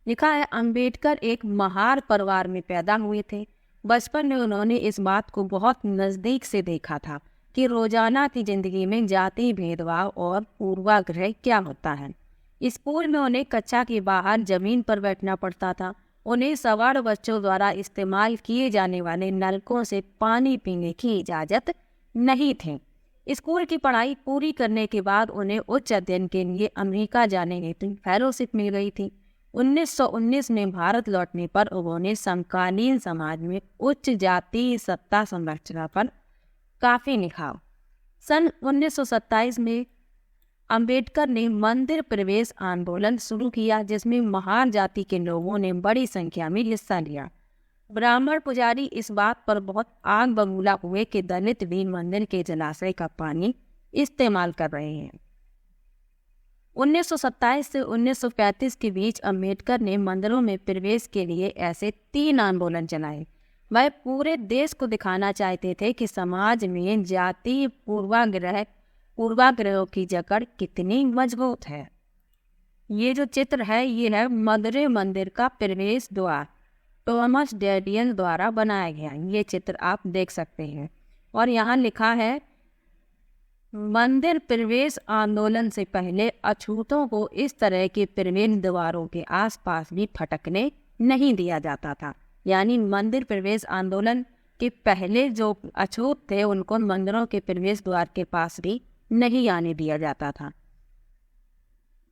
लिखा है, अम्बेडकर एक महार परिवार में पैदा हुए थे। बचपन में उन्होंने इस बात को बहुत नज़दीक से देखा था कि रोजाना की जिंदगी में जाति भेदभाव और पूर्वाग्रह क्या होता है। स्कूल में उन्हें कक्षा के बाहर जमीन पर बैठना पड़ता था। उन्हें सवर्ण बच्चों द्वारा इस्तेमाल किए जाने वाले नलकों से पानी पीने की इजाज़त नहीं थी। स्कूल की पढ़ाई पूरी करने के बाद उन्हें उच्च अध्ययन के लिए अमेरिका जाने हेतु फेलोशिप मिल गई थी। 1919 में भारत लौटने पर उन्होंने समकालीन समाज में उच्च जाति सत्ता संरचना पर काफ़ी लिखा। सन 1927 में अम्बेडकर ने मंदिर प्रवेश आंदोलन शुरू किया, जिसमें महार जाति के लोगों ने बड़ी संख्या में हिस्सा लिया। ब्राह्मण पुजारी इस बात पर बहुत आग बबूला हुए कि दलित भी मंदिर के जलाशय का पानी इस्तेमाल कर रहे हैं। 1927 से 1935 के बीच अम्बेडकर ने मंदिरों में प्रवेश के लिए ऐसे 3 आंदोलन चलाए। वह पूरे देश को दिखाना चाहते थे कि समाज में जाति पूर्वाग्रहों की जकड़ कितनी मजबूत है। ये जो चित्र है ये है मदुरै मंदिर का प्रवेश द्वार, थॉमस डैडियन द्वारा बनाया गया। ये चित्र आप देख सकते हैं। और यहाँ लिखा है, मंदिर प्रवेश आंदोलन से पहले अछूतों को इस तरह के प्रवेश द्वारों के आसपास भी फटकने नहीं दिया जाता था। यानी मंदिर प्रवेश आंदोलन के पहले जो अछूत थे उनको मंदिरों के प्रवेश द्वार के पास भी नहीं आने दिया जाता था।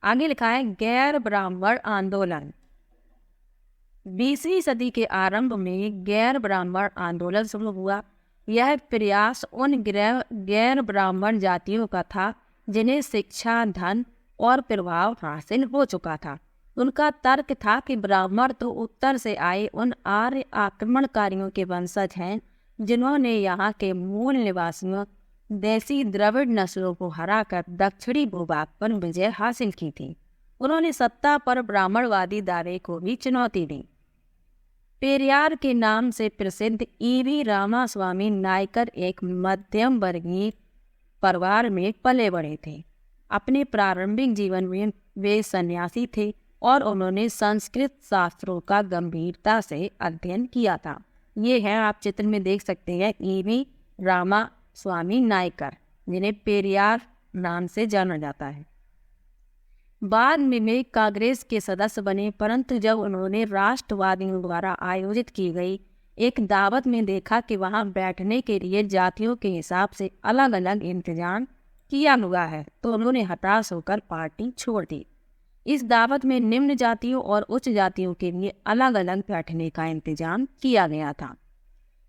आगे लिखा है, गैर ब्राह्मण आंदोलन। 20वीं सदी के आरंभ में गैर ब्राह्मण आंदोलन शुरू हुआ। यह प्रयास उन गैर ब्राह्मण जातियों का था जिन्हें शिक्षा, धन और प्रभाव हासिल हो चुका था। उनका तर्क था कि ब्राह्मण तो उत्तर से आए उन आर्य आक्रमणकारियों के वंशज हैं जिन्होंने यहाँ के मूल निवासियों देसी द्रविड़ नस्लों को हराकर दक्षिणी भूभाग पर विजय हासिल की थी। उन्होंने सत्ता पर ब्राह्मणवादी दावे को भी चुनौती दी। पेरियार के नाम से प्रसिद्ध E.V. रामास्वामी नायकर एक मध्यम वर्गीय परिवार में पले बड़े थे। अपने प्रारंभिक जीवन में वे सन्यासी थे और उन्होंने संस्कृत शास्त्रों का गंभीरता से अध्ययन किया था। ये हैं, आप चित्र में देख सकते हैं, ईवी रामा स्वामी नायकर, जिन्हें पेरियार नाम से जाना जाता है। बाद में वे कांग्रेस के सदस्य बने, परंतु जब उन्होंने राष्ट्रवादियों द्वारा आयोजित की गई एक दावत में देखा कि वहां बैठने के लिए जातियों के हिसाब से अलग अलग इंतजाम किया हुआ है, तो उन्होंने हताश होकर पार्टी छोड़ दी। इस दावत में निम्न जातियों और उच्च जातियों के लिए अलग अलग बैठने का इंतजाम किया गया था।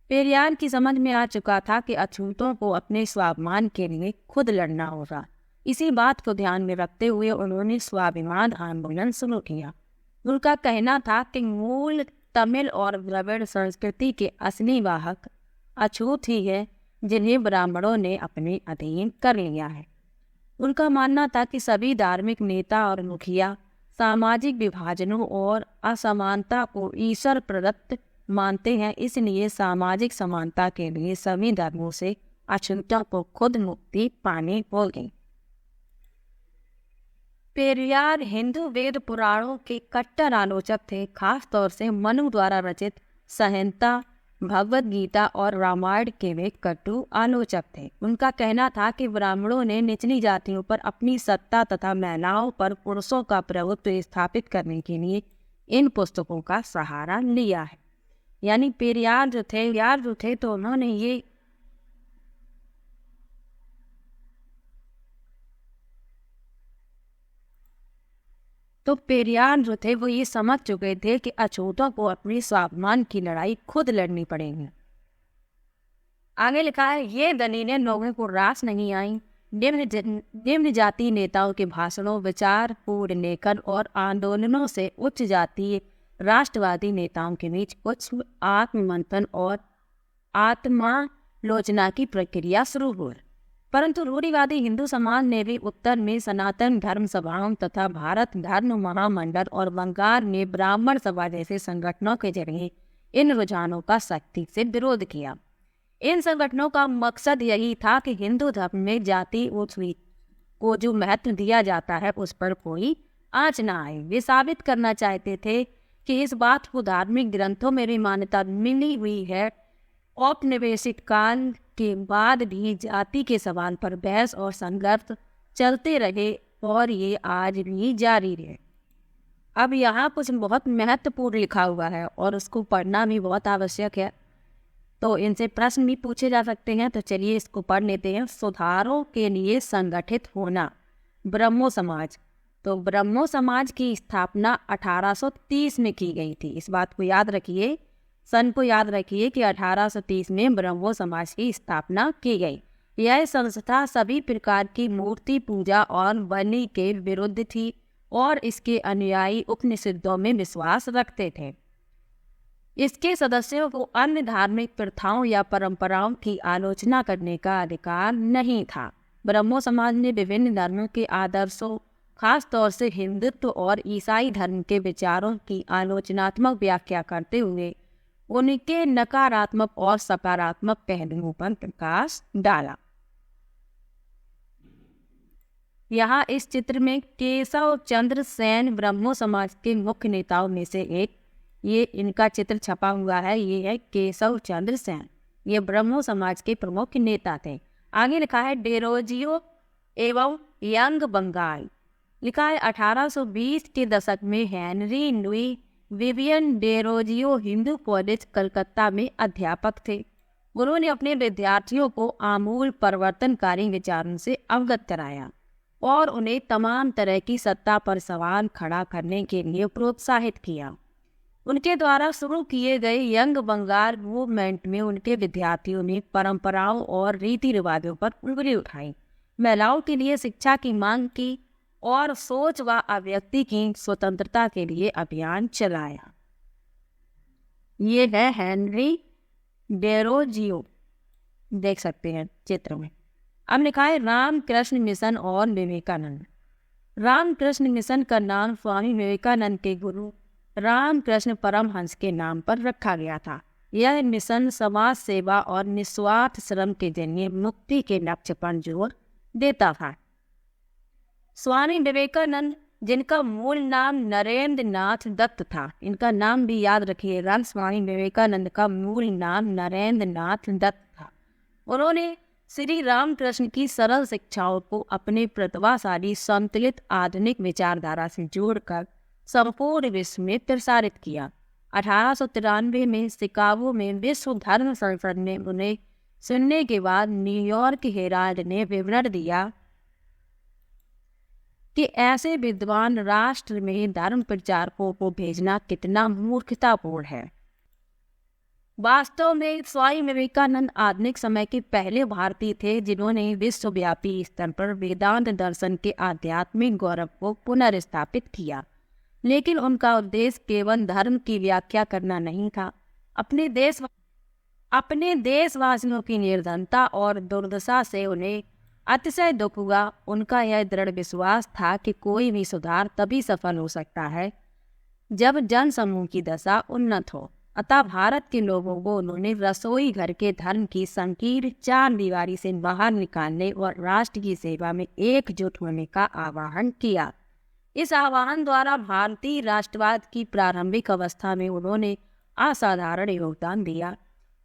पेरियार की समझ में आ चुका था कि अछूतों को अपने स्वाभिमान के लिए खुद लड़ना होगा। इसी बात को ध्यान में रखते हुए उन्होंने स्वाभिमान आंदोलन शुरू किया। उनका कहना था कि मूल तमिल और द्रविड़ संस्कृति के असली वाहक अछूत ही है, जिन्हें ब्राह्मणों ने अपने अधीन कर लिया है। उनका मानना था कि सभी धार्मिक नेता और मुखिया सामाजिक विभाजनों और असमानता को ईश्वर प्रदत्त मानते हैं, इसलिए सामाजिक समानता के लिए सभी धर्मों से अछूतों को खुद मुक्ति पानी होगी। पेरियार हिंदू वेद पुराणों के कट्टर आलोचक थे, खास तौर से मनु द्वारा रचित संहिता, भगवद गीता और रामायण के वे कटु आलोचक थे। उनका कहना था कि ब्राह्मणों ने निचली जातियों पर अपनी सत्ता तथा महिलाओं पर पुरुषों का प्रभुत्व स्थापित करने के लिए इन पुस्तकों का सहारा लिया है। यानी पेरियार जो थे तो उन्होंने ये वो ये समझ चुके थे कि अछूतों को अपनी स्वाभिमान की लड़ाई खुद लड़नी पड़ेगी। आगे लिखा है, ये दलीलें लोगों को रास नहीं आई। निम्न जाति नेताओं के भाषणों, विचार पूर्ण लेखन और आंदोलनों से उच्च जातीय राष्ट्रवादी नेताओं के बीच कुछ आत्ममंथन और आत्मालोचना की प्रक्रिया शुरू हुई। परंतु रूढ़िवादी हिंदू समाज ने भी उत्तर में सनातन धर्म सभाओं तथा भारत धर्म महामंडल और बंगाल में ब्राह्मण सभा जैसे संगठनों के जरिए इन रुझानों का सख्ती से विरोध किया। इन संगठनों का मकसद यही था कि हिंदू धर्म में जाति को जो महत्व दिया जाता है उस पर कोई आँच न आए। वे साबित करना चाहते थे कि इस बात को धार्मिक ग्रंथों में भी मान्यता मिली हुई है। औपनिवेशिक काल के बाद भी जाति के सवाल पर बहस और संघर्ष चलते रहे और ये आज भी जारी है। अब यहाँ कुछ बहुत महत्वपूर्ण लिखा हुआ है और उसको पढ़ना भी बहुत आवश्यक है, तो इनसे प्रश्न भी पूछे जा सकते हैं। तो चलिए इसको पढ़ लेते हैं। सुधारों के लिए संगठित होना। ब्रह्मो समाज। तो ब्रह्मो समाज की स्थापना 1830 में की गई थी। इस बात को याद रखिए, सन को याद रखिए कि 1830 में ब्रह्मो समाज की स्थापना की गई। यह संस्था सभी प्रकार की मूर्ति पूजा और बलि के विरुद्ध थी और इसके अनुयायी उपनिषदों में विश्वास रखते थे। इसके सदस्यों को अन्य धार्मिक प्रथाओं या परंपराओं की आलोचना करने का अधिकार नहीं था। ब्रह्मो समाज ने विभिन्न धर्मों के आदर्शों, खास तौर से हिंदुत्व और ईसाई धर्म के विचारों की आलोचनात्मक व्याख्या करते हुए उनके नकारात्मक और सकारात्मक पहलुओं पर प्रकाश डाला। यहाँ इस चित्र में केशव चंद्र सेन ब्रह्मो समाज के मुख्य नेताओं में से एक, ये इनका चित्र छपा हुआ है, ये है केशव चंद्र सेन। ये ब्रह्मो समाज के प्रमुख नेता थे। आगे लिखा है डेरोजियो एवं यंग बंगाल। लिखा है 1820 के दशक में Henry Louis Vivian Derozio Hindu college Calcutta में अध्यापक थे। उन्होंने अपने विद्यार्थियों को आमूल परिवर्तनकारी विचारों से अवगत कराया और उन्हें तमाम तरह की सत्ता पर सवाल खड़ा करने के लिए प्रोत्साहित किया। उनके द्वारा शुरू किए गए यंग बंगाल मूवमेंट में उनके विद्यार्थियों ने परंपराओं और रीति रिवाजों पर उंगली उठाई, महिलाओं के लिए शिक्षा की मांग की और सोच व अभिव्यक्ति की स्वतंत्रता के लिए अभियान चलाया। ये है हेनरी डेरोजियो, देख सकते हैं चित्र में। अब लिखा है रामकृष्ण मिशन और विवेकानंद। रामकृष्ण मिशन का नाम स्वामी विवेकानंद के गुरु रामकृष्ण परमहंस के नाम पर रखा गया था। यह मिशन समाज सेवा और निस्वार्थ श्रम के जरिए मुक्ति के लक्ष्य पर जोर देता था। स्वामी विवेकानंद जिनका मूल नाम नरेंद्र नाथ दत्त था। इनका नाम भी याद रखिएगा, स्वामी विवेकानंद का मूल नाम नरेंद्र नाथ दत्त था। उन्होंने श्री रामकृष्ण की सरल शिक्षाओं को अपने प्रतिभाशाली संतुलित आधुनिक विचारधारा से जोड़कर संपूर्ण विश्व में प्रसारित किया। 1893 में शिकागो में विश्व धर्म संसद ने उन्हें सुनने के बाद न्यूयॉर्क हेराल्ड ने विवरण दिया कि ऐसे विद्वान राष्ट्र में धर्म प्रचारकों को भेजना कितना मूर्खतापूर्ण है। वास्तव में स्वामी विवेकानंद आधुनिक समय के पहले भारतीय थे जिन्होंने विश्वव्यापी स्तर पर वेदांत दर्शन के आध्यात्मिक गौरव को पुनर्स्थापित किया। लेकिन उनका उद्देश्य केवल धर्म की व्याख्या करना नहीं था। अपने देशवासियों की निर्धनता और दुर्दशा से उन्हें अतिशय दुख हुआ। उनका यह दृढ़ विश्वास था कि कोई भी सुधार तभी सफल हो सकता है जब जनसमूह की दशा उन्नत हो। अतः भारत के लोगों को उन्होंने रसोई घर के धर्म की संकीर्ण चार दीवारी से बाहर निकालने और राष्ट्र की सेवा में एकजुट होने का आह्वान किया। इस आह्वान द्वारा भारतीय राष्ट्रवाद की प्रारंभिक अवस्था में उन्होंने असाधारण योगदान दिया,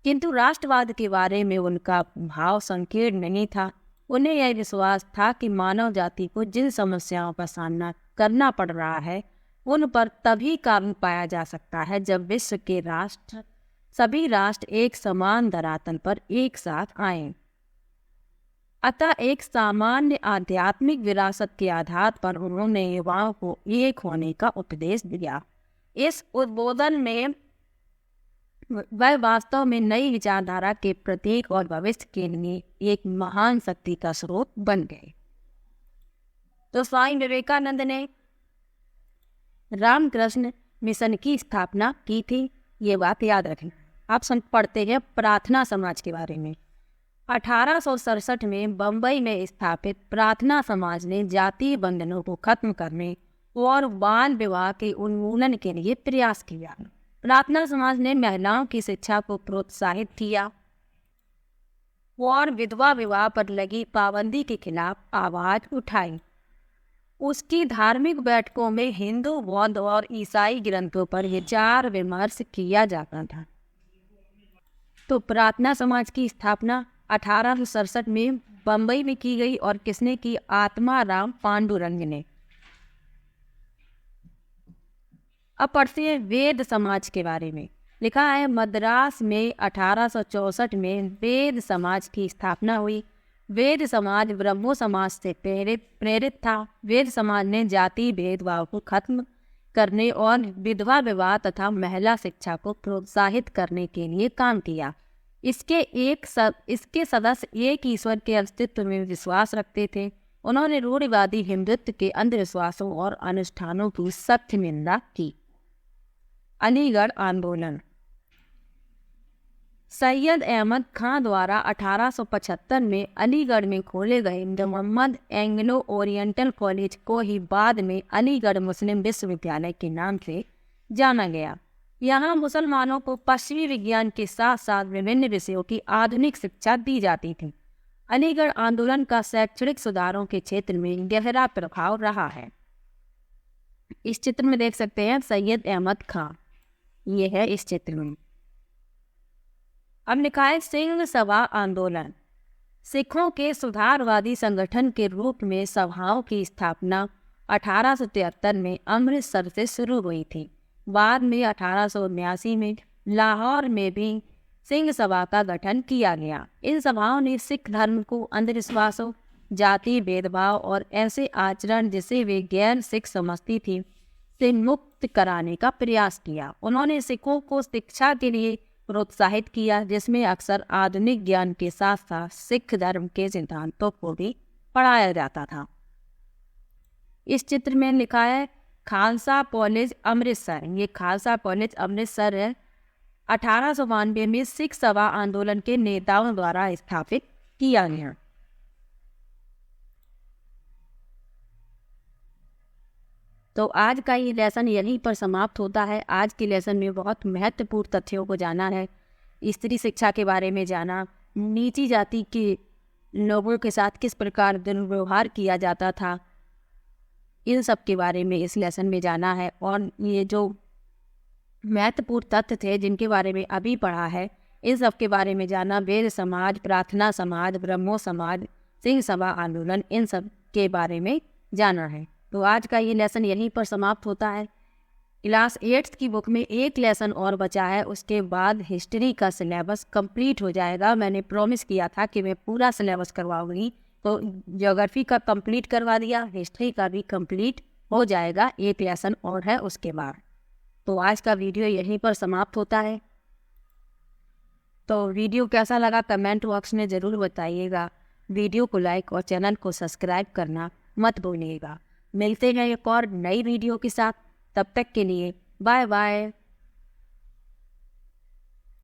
किंतु राष्ट्रवाद के बारे में उनका भाव संकीर्ण नहीं था। उन्हें यह विश्वास था कि मानव जाति को जिन समस्याओं का सामना करना पड़ रहा है उन पर तभी काबू पाया जा सकता है जब विश्व के सभी राष्ट्र एक समान धरातल पर एक साथ आएं। अतः एक सामान्य आध्यात्मिक विरासत के आधार पर उन्होंने युवाओं को एक होने का उपदेश दिया। इस उद्बोधन में वह वास्तव में नई विचारधारा के प्रतीक और भविष्य के लिए एक महान शक्ति का स्रोत बन गए। तो स्वामी विवेकानंद ने रामकृष्ण मिशन की स्थापना की थी, ये बात याद रखें। आप पढ़ते हैं प्रार्थना समाज के बारे में। 1867 में बंबई में स्थापित प्रार्थना समाज ने जातीय बंधनों को खत्म करने और बाल विवाह के उन्मूलन के लिए प्रयास किया। प्रार्थना समाज ने महिलाओं की शिक्षा को प्रोत्साहित किया और विधवा विवाह पर लगी पाबंदी के खिलाफ आवाज उठाई। उसकी धार्मिक बैठकों में हिंदू, बौद्ध और ईसाई ग्रंथों पर विचार विमर्श किया जाता था। तो प्रार्थना समाज की स्थापना 1867 में बंबई में की गई और किसने की? आत्माराम पांडुरंग ने। अब पढ़ते हैं वेद समाज के बारे में। लिखा है मद्रास में 1864 में वेद समाज की स्थापना हुई। वेद समाज ब्रह्मो समाज से प्रेरित था। वेद समाज ने जाति भेदभाव को खत्म करने और विधवा विवाह तथा महिला शिक्षा को प्रोत्साहित करने के लिए काम किया। इसके सदस्य एक ईश्वर के अस्तित्व में विश्वास रखते थे। उन्होंने रूढ़िवादी हिंदुत्व के अंधविश्वासों और अनुष्ठानों की सख्त निंदा की। अलीगढ़ आंदोलन। सैयद अहमद खां द्वारा 1875 में अलीगढ़ में खोले गए मोहम्मद एंग्लो ओरिएंटल कॉलेज को ही बाद में अलीगढ़ मुस्लिम विश्वविद्यालय के नाम से जाना गया। यहाँ मुसलमानों को पश्चिमी विज्ञान के साथ साथ विभिन्न विषयों की आधुनिक शिक्षा दी जाती थी। अलीगढ़ आंदोलन का शैक्षणिक सुधारों के क्षेत्र में गहरा प्रभाव रहा है। इस चित्र में देख सकते हैं सैयद अहमद खां, ये है इस चित्र में। अब लिखा है सिंह सभा आंदोलन। सिखों के सुधारवादी संगठन के रूप में सभाओं की स्थापना 1873 में अमृतसर से शुरू हुई थी। बाद में 1879 में लाहौर में भी सिंह सभा का गठन किया गया। इन सभाओं ने सिख धर्म को अंधविश्वासों, जाति भेदभाव और ऐसे आचरण जिसे वे गैर सिख समझती थी से मुक्त कराने का प्रयास किया। उन्होंने सिखों को शिक्षा के लिए प्रोत्साहित किया, जिसमें अक्सर आधुनिक ज्ञान के साथ साथ सिख धर्म के सिद्धांतों को भी पढ़ाया जाता था। इस चित्र में लिखा है खालसा कॉलेज अमृतसर। ये खालसा कॉलेज अमृतसर है। 1892 में सिख सभा आंदोलन के नेताओं द्वारा स्थापित किया गया। तो आज का ये लेसन यहीं पर समाप्त होता है। आज के लेसन में बहुत महत्वपूर्ण तथ्यों को जाना है। स्त्री शिक्षा के बारे में जाना, नीची जाति के लोगों के साथ किस प्रकार दुर्व्यवहार किया जाता था, इन सब के बारे में इस लेसन में जाना है। और ये जो महत्वपूर्ण तथ्य थे जिनके बारे में अभी पढ़ा है, इन सब के बारे में जाना। वेद समाज, प्रार्थना समाज, ब्रह्मो समाज, सिंह सभा आंदोलन, इन सब के बारे में जाना है। तो आज का ये लेसन यहीं पर समाप्त होता है। क्लास 8 की बुक में एक लेसन और बचा है, उसके बाद हिस्ट्री का सिलेबस कंप्लीट हो जाएगा। मैंने प्रॉमिस किया था कि मैं पूरा सिलेबस करवाऊंगी, तो ज्योग्राफी का कंप्लीट करवा दिया, हिस्ट्री का भी कंप्लीट हो जाएगा। एक लेसन और है उसके बाद। तो आज का वीडियो यहीं पर समाप्त होता है। तो वीडियो कैसा लगा कमेंट बॉक्स में ज़रूर बताइएगा। वीडियो को लाइक और चैनल को सब्सक्राइब करना मत भूलिएगा। मिलते हैं एक और नई वीडियो के साथ। तब तक के लिए बाय बाय।